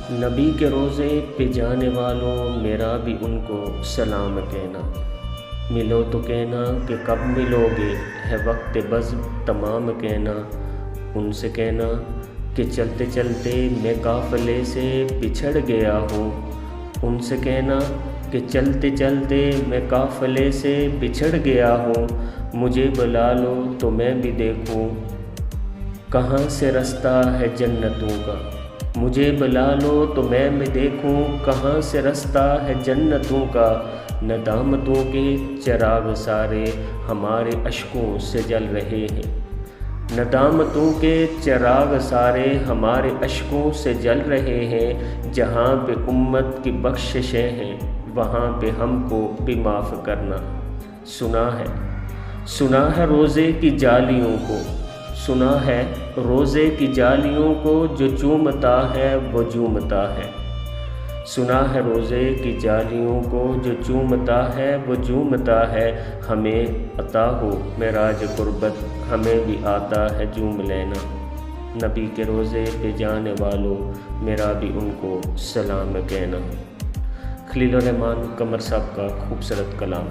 नबी के रोज़े पे जाने वालों, मेरा भी उनको सलाम कहना। मिलो तो कहना कि कब मिलोगे, है वक्त बज़्म तमाम कहना। उनसे कहना कि चलते चलते मैं काफ़िले से बिछड़ गया हूँ। उनसे कहना कि चलते चलते मैं काफ़िले से बिछड़ गया हूँ। मुझे बुला लो तो मैं भी देखूँ कहाँ से रास्ता है जन्नतों का। मुझे बुला लो तो मैं भी देखूं कहाँ से रास्ता है जन्नतों का। नदामतों के चिराग सारे हमारे अश्कों से जल रहे हैं। नदामतों के चिराग सारे हमारे अश्कों से जल रहे हैं। जहाँ पे उम्मत की बख्शिशें हैं, वहाँ पे हमको भी माफ़ करना। सुना है रोज़े की जालियों को, सुना है रोज़े की जालियों को, जो चूमता है वो झूमता है। सुना है रोज़े की जालियों को, जो चूमता है वो झूमता है। हमें अता हो मेराज कुर्बत, हमें भी आता है झूम लेना। नबी के रोज़े पे जाने वालों, मेरा भी उनको सलाम कहना। खलील रहमान कमर साहब का खूबसूरत कलाम।